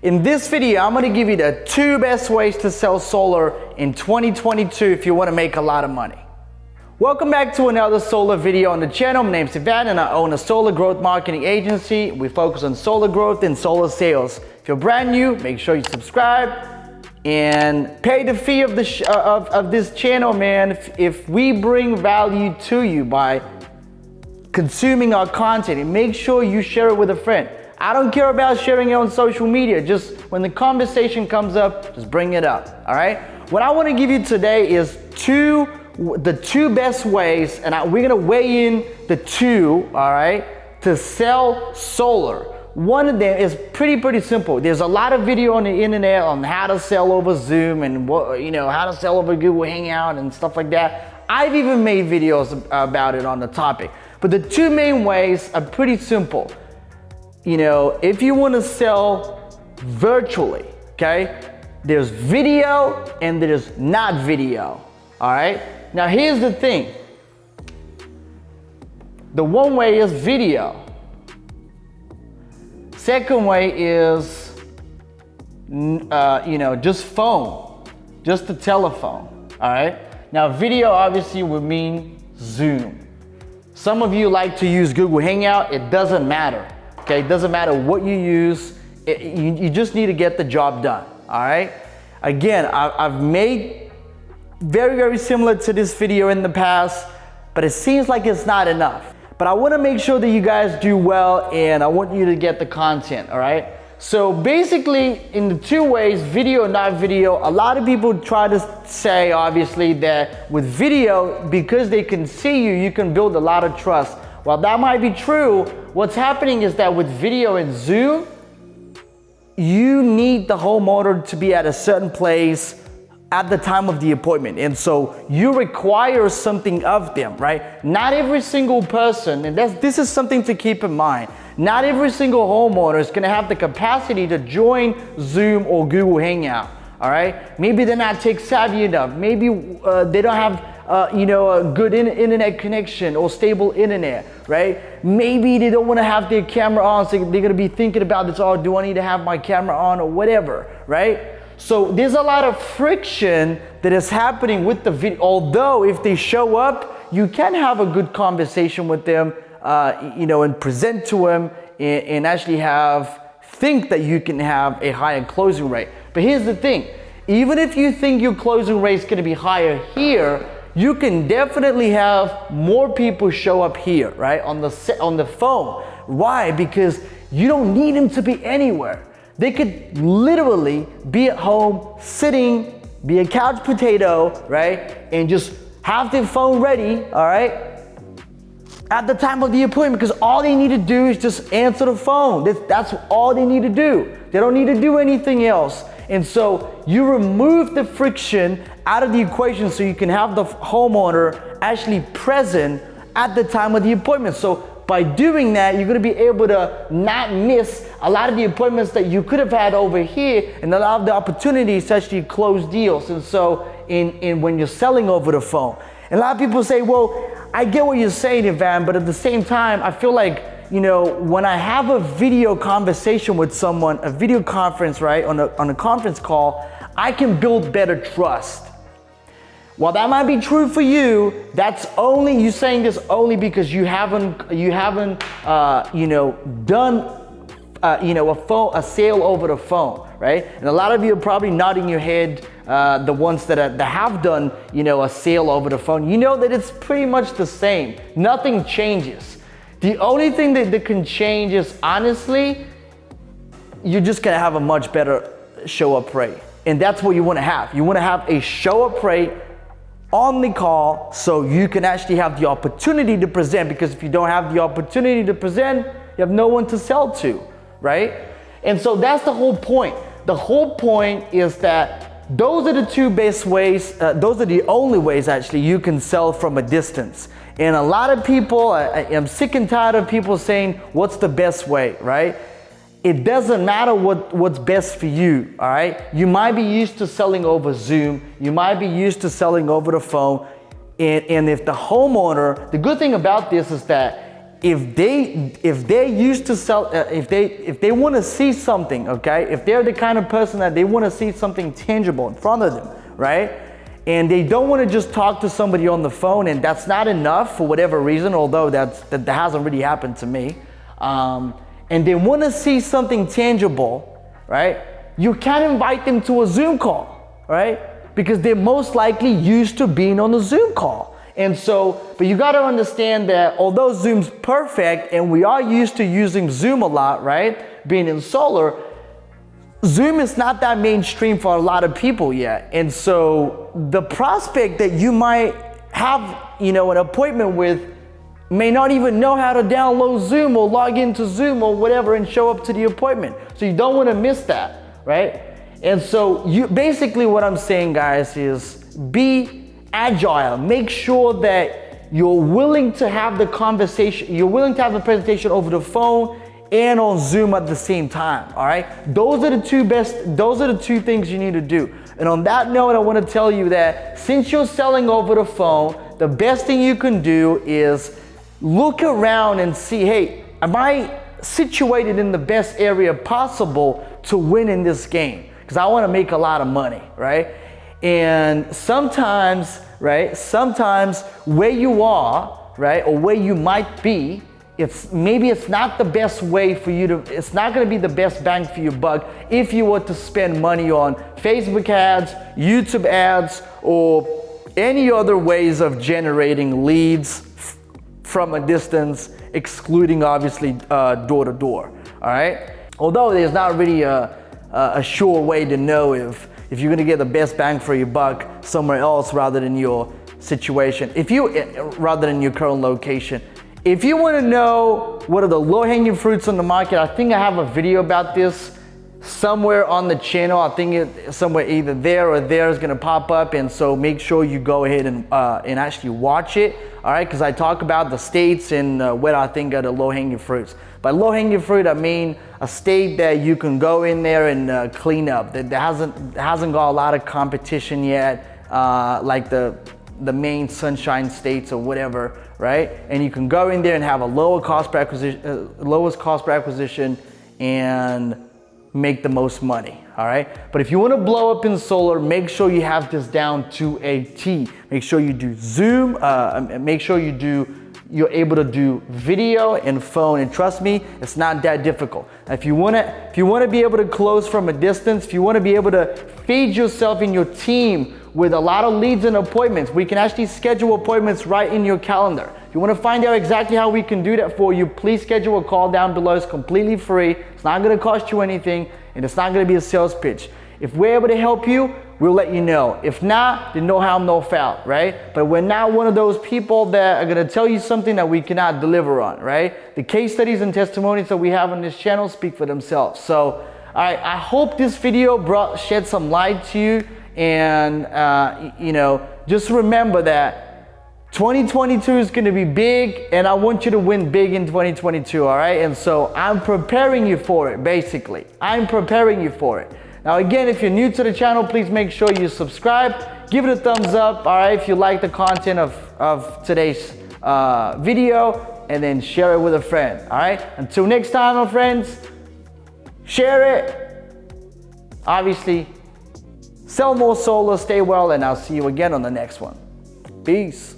In this video, I'm gonna give you the 2 best ways to sell solar in 2022 if you wanna make a lot of money. Welcome back to another solar video on the channel. My name's Ivan and I own a solar growth marketing agency. We focus on solar growth and solar sales. If you're brand new, make sure you subscribe and pay the fee of this channel, man. If we bring value to you by consuming our content, and make sure you share it with a friend. I don't care about sharing it on social media. Just when the conversation comes up, just bring it up, all right? What I want to give you today is the two best ways, and we're gonna weigh in the two, all right, to sell solar. One of them is pretty simple. There's a lot of video on the internet on how to sell over Zoom and how to sell over Google Hangout and stuff like that. I've even made videos about it on the topic. But the two main ways are pretty simple. If you want to sell virtually, okay, there's video and there's not video, all right? Now here's the thing. The one way is video. Second way is, just phone, just the telephone, all right? Now video obviously would mean Zoom. Some of you like to use Google Hangout. It doesn't matter. Okay, it doesn't matter what you use, you just need to get the job done, all right? Again, I've made very similar to this video in the past, but it seems like it's not enough. But I wanna make sure that you guys do well and I want you to get the content, all right? So basically, in the two ways, video or not video, a lot of people try to say, obviously, that with video, because they can see you, you can build a lot of trust. While that might be true, what's happening is that with video and Zoom, you need the homeowner to be at a certain place at the time of the appointment. And so you require something of them, right? Not every single person, and this is something to keep in mind, not every single homeowner is gonna have the capacity to join Zoom or Google Hangout, all right? Maybe they're not tech savvy enough. Maybe they don't have a good internet connection or stable internet, right? Maybe they don't want to have their camera on, so they're going to be thinking about this, oh, do I need to have my camera on or whatever, right? So there's a lot of friction that is happening with the video. Although if they show up, you can have a good conversation with them, and present to them and actually think that you can have a higher closing rate. But here's the thing, even if you think your closing rate is going to be higher here, you can definitely have more people show up here, right? On the phone. Why? Because you don't need them to be anywhere. They could literally be at home, sitting, be a couch potato, right? And just have their phone ready, all right? At the time of the appointment, because all they need to do is just answer the phone. That's all they need to do. They don't need to do anything else. And so you remove the friction out of the equation so you can have the homeowner actually present at the time of the appointment. So by doing that, you're gonna be able to not miss a lot of the appointments that you could have had over here and a lot of the opportunities to actually close deals. And so when you're selling over the phone. And a lot of people say, well, I get what you're saying, Ivan, but at the same time, I feel like, when I have a video conversation with someone, a video conference, right, on a conference call, I can build better trust. While that might be true for you, you saying this only because you haven't done a sale over the phone, right? And a lot of you are probably nodding your head, the ones that have done, a sale over the phone. You know that it's pretty much the same. Nothing changes. The only thing that can change is, honestly, you're just gonna have a much better show up rate. And that's what you wanna have. You wanna have a show up rate on the call so you can actually have the opportunity to present, because if you don't have the opportunity to present, you have no one to sell to, right? And so that's the whole point. The whole point is that those are the two best ways, those are the only ways actually you can sell from a distance. And a lot of people, I'm sick and tired of people saying, what's the best way, right? It doesn't matter what's best for you, all right? You might be used to selling over Zoom. You might be used to selling over the phone. And if the homeowner, the good thing about this is that if they're used to sell, if they want to see something, okay, if they're the kind of person that they want to see something tangible in front of them, right? And they don't want to just talk to somebody on the phone, and that's not enough for whatever reason, although that hasn't really happened to me. And they want to see something tangible, right? You can't invite them to a Zoom call, right? Because they're most likely used to being on a Zoom call. And so, but you got to understand that although Zoom's perfect and we are used to using Zoom a lot, right? Being in solar, Zoom is not that mainstream for a lot of people yet. And so the prospect that you might have, an appointment with may not even know how to download Zoom or log into Zoom or whatever and show up to the appointment. So you don't want to miss that, right? And so basically what I'm saying, guys, is be agile. Make sure that you're willing to have the conversation, you're willing to have the presentation over the phone and on Zoom at the same time, all right? Those are the two things you need to do. And on that note, I want to tell you that since you're selling over the phone, the best thing you can do is look around and see, hey, am I situated in the best area possible to win in this game? Because I want to make a lot of money, right? And sometimes where you are, right, or where you might be, it's not the best way for you to, it's not going to be the best bang for your buck if you were to spend money on Facebook ads, YouTube ads, or any other ways of generating leads from a distance, excluding obviously door to door, all right? Although there's not really a sure way to know if you're gonna get the best bang for your buck somewhere else rather than your situation, rather than your current location. If you wanna know what are the low-hanging fruits on the market, I think I have a video about this somewhere on the channel. I think it's somewhere either there or there is gonna pop up, and so make sure you go ahead and actually watch it, all right? Because I talk about the states and what I think are the low-hanging fruits. By low-hanging fruit, I mean a state that you can go in there and clean up, that hasn't got a lot of competition yet, like the main sunshine states or whatever, right? And you can go in there and have a lowest cost per acquisition and make the most money, all right? But if you want to blow up in solar, make sure you have this down to a T. Make sure you do Zoom, make sure you're able to do video and phone, and trust me, it's not that difficult. If you want to be able to close from a distance, if you want to be able to feed yourself and your team with a lot of leads and appointments, we can actually schedule appointments right in your calendar. If you want to find out exactly how we can do that for you, please schedule a call down below. It's completely free. It's not going to cost you anything, and it's not going to be a sales pitch. If we're able to help you, we'll let you know. If not, then no harm, no foul, right? But we're not one of those people that are gonna tell you something that we cannot deliver on, right? The case studies and testimonies that we have on this channel speak for themselves. So, I hope this video shed some light to you, and just remember that 2022 is gonna be big, and I want you to win big in 2022, all right? And so I'm preparing you for it, basically. I'm preparing you for it. Now again, if you're new to the channel, please make sure you subscribe, give it a thumbs up, all right, if you like the content of today's video, and then share it with a friend, all right? Until next time, my friends, share it. Obviously, sell more solar, stay well, and I'll see you again on the next one. Peace.